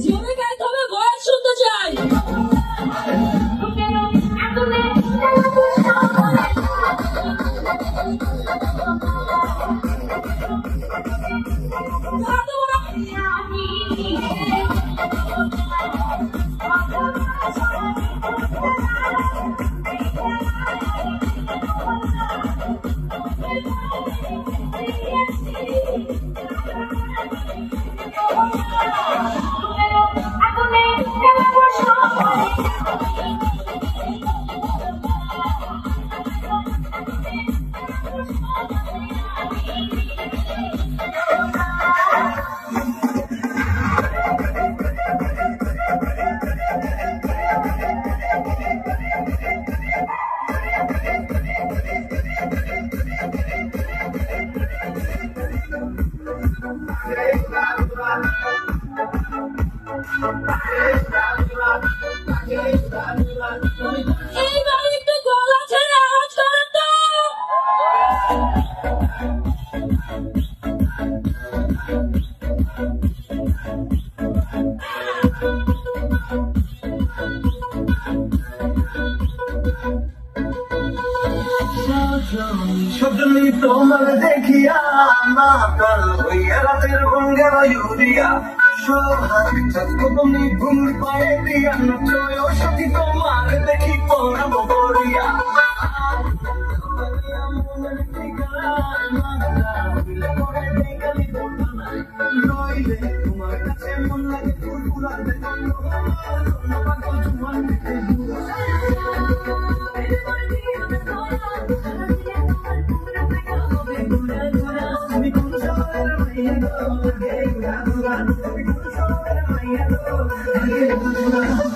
জোরে গাইতে হবে, ভয়েস শুনতে চাই। এইবার একটু গলা ছেড়ে আওয়াজ করেন তো। সজনী তোমার দেখিয়া মাতাল হইয়া রাতের গঙ্গের ইউরিয়া তুমি ভুল পায়ে দিয়া নচয় সখী তোমার দেখি পড়ব বরিয়া নইলে তোমার কাছে মন লাগে ফুরফুরা তুমি কোন শহরের মাইয়া গো